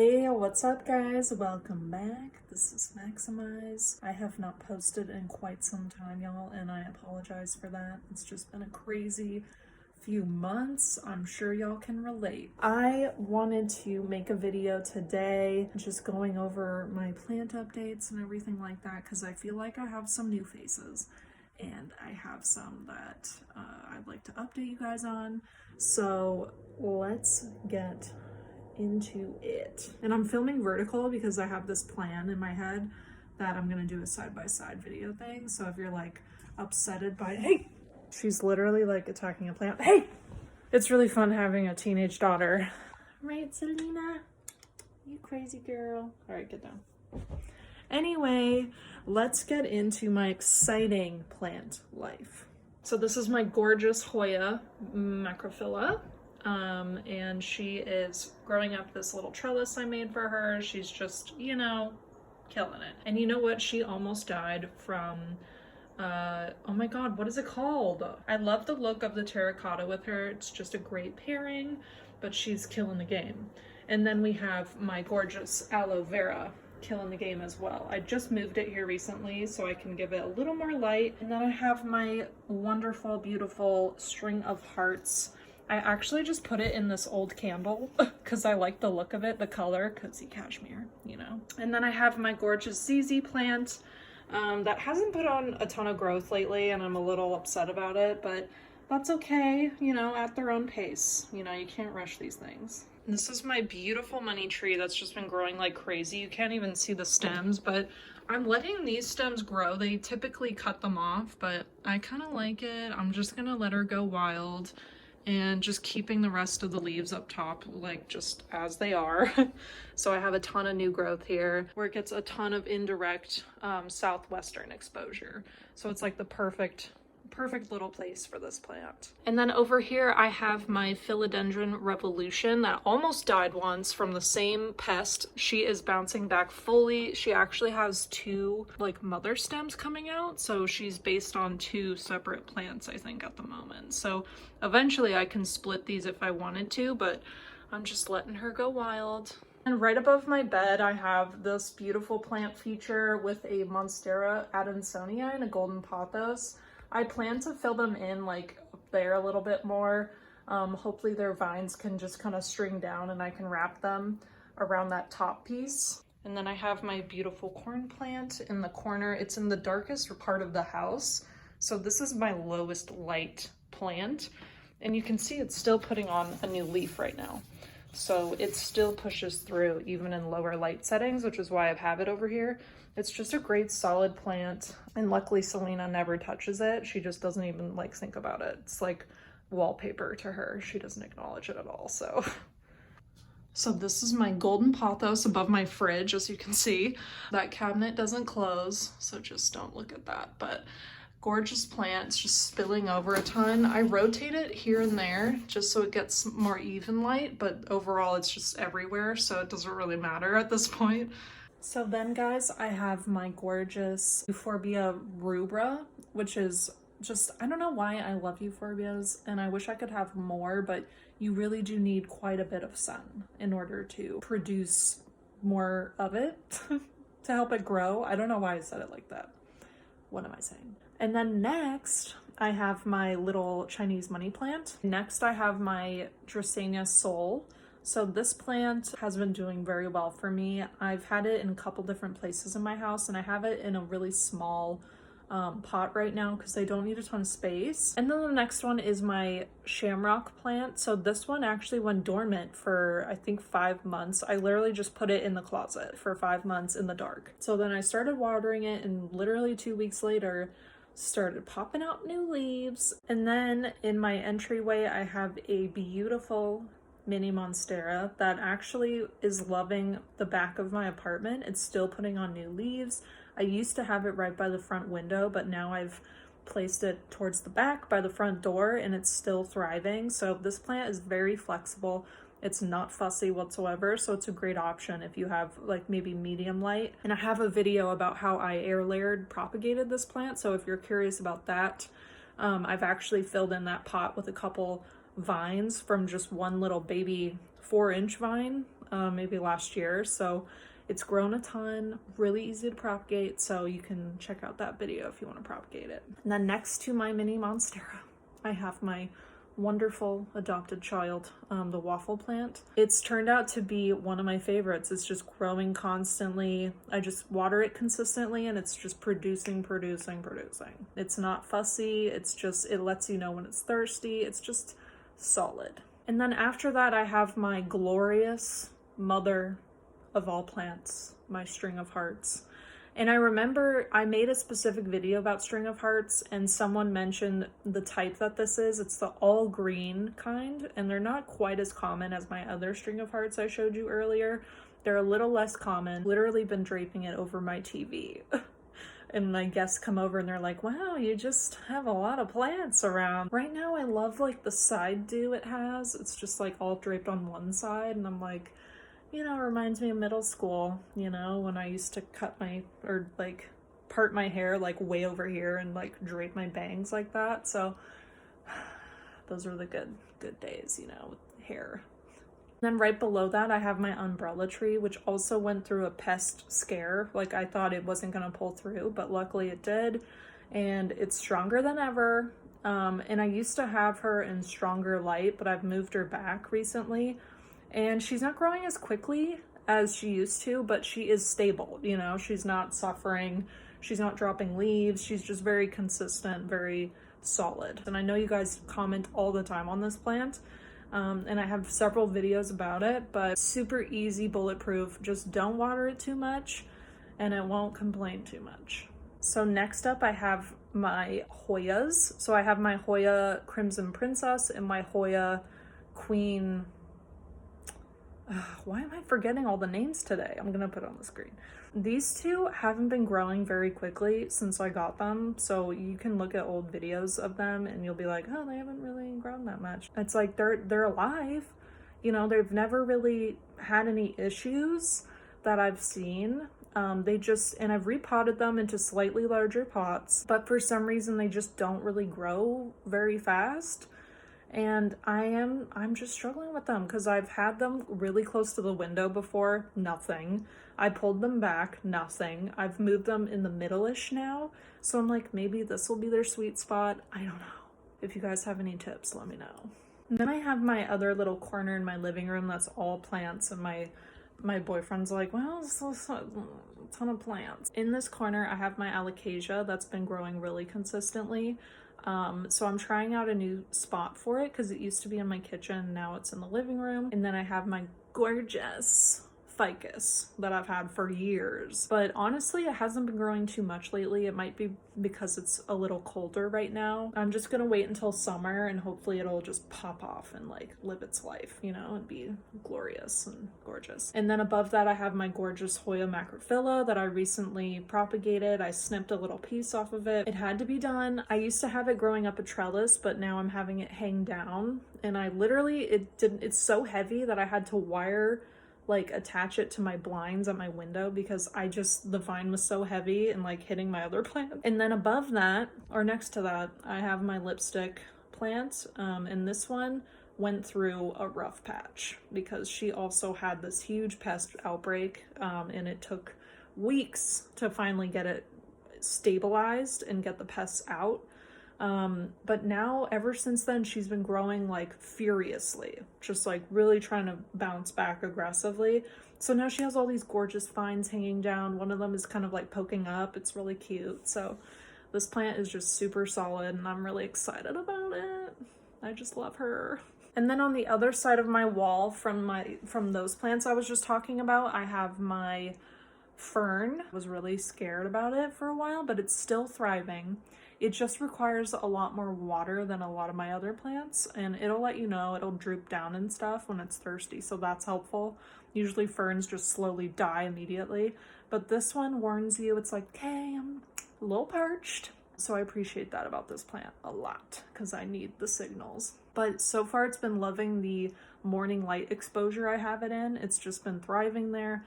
Hey, what's up guys? Welcome back. This is Maximize. I have not posted in quite some time, y'all, and I apologize for that. It's just been a crazy few months. I'm sure y'all can relate. I wanted to make a video today just going over my plant updates and everything like that because I feel like I have some new faces and I have some that I'd like to update you guys on. So let's get into it. And I'm filming vertical because I have this plan in my head that I'm gonna do a side-by-side video thing. So if you're like upsetted by, hey, she's literally like attacking a plant. Hey, it's really fun having a teenage daughter. Right, Selena? You crazy girl. All right, get down. Anyway, let's get into my exciting plant life. So this is my gorgeous Hoya Macrophylla. And she is growing up this little trellis I made for her. She's just, you know, killing it. And you know what? She almost died from, oh my God, what is it called? I love the look of the terracotta with her. It's just a great pairing, but she's killing the game. And then we have my gorgeous aloe vera killing the game as well. I just moved it here recently so I can give it a little more light. And then I have my wonderful, beautiful string of hearts. I actually just put it in this old candle because I like the look of it, the color, cozy cashmere, you know. And then I have my gorgeous ZZ plant that hasn't put on a ton of growth lately and I'm a little upset about it, but that's okay, you know, at their own pace. You know, you can't rush these things. This is my beautiful money tree that's just been growing like crazy. You can't even see the stems, but I'm letting these stems grow. They typically cut them off, but I kind of like it. I'm just gonna let her go wild and just keeping the rest of the leaves up top like just as they are. So I have a ton of new growth here where it gets a ton of indirect southwestern exposure. So it's like the perfect little place for this plant. And then over here I have my Philodendron Revolution that almost died once from the same pest. She is bouncing back fully. She actually has two like mother stems coming out, so she's based on two separate plants I think at the moment. So eventually I can split these if I wanted to, but I'm just letting her go wild. And right above my bed, I have this beautiful plant feature with a Monstera Adansonii and a golden pothos. I plan to fill them in like up there a little bit more. Hopefully their vines can just kind of string down and I can wrap them around that top piece. And then I have my beautiful corn plant in the corner. It's in the darkest part of the house. So this is my lowest light plant. And you can see it's still putting on a new leaf right now. So it still pushes through even in lower light settings, which is why I have it over here. It's just a great solid plant. And luckily Selena never touches it. She just doesn't even like think about it. It's like wallpaper to her. She doesn't acknowledge it at all, so. So this is my golden pothos above my fridge, as you can see. That cabinet doesn't close, so just don't look at that. But gorgeous plant, it's just spilling over a ton. I rotate it here and there just so it gets more even light, but overall it's just everywhere, so it doesn't really matter at this point. So then guys, I have my gorgeous Euphorbia rubra, which is just, I don't know why I love euphorbias and I wish I could have more, but you really do need quite a bit of sun in order to produce more of it to help it grow. I don't know why I said it like that. What am I saying? And then next, I have my little Chinese money plant. Next, I have my Dracæna Sol. So this plant has been doing very well for me. I've had it in a couple different places in my house and I have it in a really small pot right now because I don't need a ton of space. And then the next one is my shamrock plant. So this one actually went dormant for I think 5 months. I literally just put it in the closet for 5 months in the dark. So then I started watering it and literally 2 weeks later started popping out new leaves. And then in my entryway I have a beautiful mini monstera that actually is loving the back of my apartment. It's still putting on new leaves. I used to have it right by the front window, but now I've placed it towards the back by the front door and it's still thriving. So this plant is very flexible. It's not fussy whatsoever, so it's a great option if you have like maybe medium light. And I have a video about how I air layered propagated this plant, so if you're curious about that, I've actually filled in that pot with a couple vines from just one little baby 4-inch vine maybe last year. So it's grown a ton, really easy to propagate. So you can check out that video if you want to propagate it. And then next to my mini monstera, I have my wonderful adopted child, the waffle plant. It's turned out to be one of my favorites. It's just growing constantly. I just water it consistently and it's just producing. It's not fussy. It's just, it lets you know when it's thirsty. It's just solid. And then after that, I have my glorious mother of all plants, my string of hearts. And I remember I made a specific video about string of hearts and someone mentioned the type that this is. It's the all green kind, and they're not quite as common as my other string of hearts I showed you earlier. They're a little less common. Literally been draping it over my TV. And my guests come over and they're like, wow, you just have a lot of plants around. Right now I love like the side do it has. It's just like all draped on one side, and I'm like, you know, it reminds me of middle school, you know, when I used to cut my, or like part my hair like way over here and like drape my bangs like that. So those are the good days, you know, with hair. Then right below that, I have my umbrella tree, which also went through a pest scare. Like I thought it wasn't going to pull through, but luckily it did. And it's stronger than ever. And I used to have her in stronger light, but I've moved her back recently. And she's not growing as quickly as she used to, but she is stable, you know, she's not suffering, she's not dropping leaves, she's just very consistent, very solid. And I know you guys comment all the time on this plant, and I have several videos about it, but super easy, bulletproof, just don't water it too much, and it won't complain too much. So next up, I have my Hoyas. So I have my Hoya Crimson Princess and my Hoya Queen. Why am I forgetting all the names today? I'm gonna put it on the screen. These two haven't been growing very quickly since I got them, so you can look at old videos of them and you'll be like, oh, they haven't really grown that much. It's like they're alive, you know, they've never really had any issues that I've seen. They just, and I've repotted them into slightly larger pots, but for some reason they just don't really grow very fast. And I'm just struggling with them because I've had them really close to the window before, nothing. I pulled them back, nothing. I've moved them in the middle-ish now. So I'm like, maybe this will be their sweet spot. I don't know. If you guys have any tips, let me know. And then I have my other little corner in my living room that's all plants, and my boyfriend's like, well, it's a ton of plants. In this corner, I have my alocasia that's been growing really consistently. So I'm trying out a new spot for it because it used to be in my kitchen. Now it's in the living room. And then I have my gorgeous ficus that I've had for years. But honestly, it hasn't been growing too much lately. It might be because it's a little colder right now. I'm just gonna wait until summer and hopefully it'll just pop off and like live its life, you know, and be glorious and gorgeous. And then above that, I have my gorgeous Hoya macrophylla that I recently propagated. I snipped a little piece off of it. It had to be done. I used to have it growing up a trellis, but now I'm having it hang down. And I literally, it's so heavy that I had to wire, like attach it to my blinds at my window because the vine was so heavy and like hitting my other plant. And then above that, or next to that, I have my lipstick plant. And this one went through a rough patch because she also had this huge pest outbreak. And it took weeks to finally get it stabilized and get the pests out. But now ever since then she's been growing like furiously, just like really trying to bounce back aggressively. So now she has all these gorgeous vines hanging down. One of them is kind of like poking up. It's really cute. So this plant is just super solid and I'm really excited about it. I just love her. And then on the other side of my wall from those plants I was just talking about, I have my fern. I was really scared about it for a while, but it's still thriving. It just requires a lot more water than a lot of my other plants, and it'll let you know, it'll droop down and stuff when it's thirsty, so that's helpful. Usually ferns just slowly die immediately, but this one warns you. It's like, okay, I'm a little parched. So I appreciate that about this plant a lot because I need the signals. But so far it's been loving the morning light exposure I have it in. It's just been thriving there.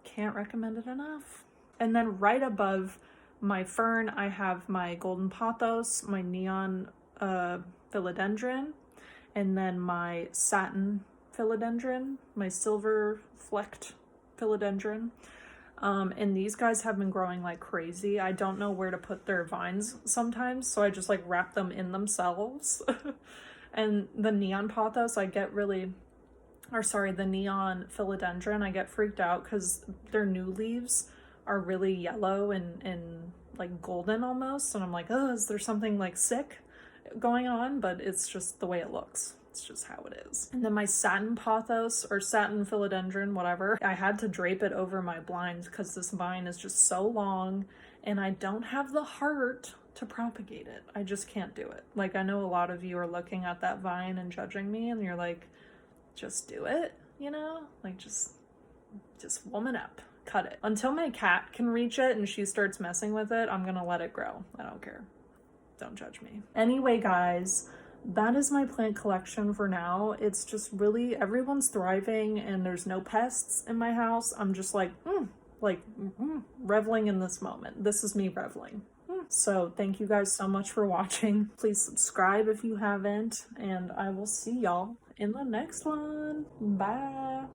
Can't recommend it enough. And then right above my fern, I have my golden pothos, my neon philodendron, and then my satin philodendron, my silver flecked philodendron. And these guys have been growing like crazy. I don't know where to put their vines sometimes, so I just like wrap them in themselves. And the neon pothos, I get really, or sorry, the neon philodendron, I get freaked out because their new leaves are really yellow and like golden almost. And I'm like, oh, is there something like sick going on? But it's just the way it looks. It's just how it is. And then my satin pothos, or satin philodendron, whatever, I had to drape it over my blinds because this vine is just so long and I don't have the heart to propagate it. I just can't do it. Like, I know a lot of you are looking at that vine and judging me, and you're like, just do it, you know? Like, just woman up, cut it. Until my cat can reach it and she starts messing with it, I'm gonna let it grow. I don't care. Don't judge me. Anyway, guys, that is my plant collection for now. It's just really, everyone's thriving and there's no pests in my house. I'm just like, reveling in this moment. This is me reveling. So thank you guys so much for watching. Please subscribe if you haven't, and I will see y'all in the next one. Bye.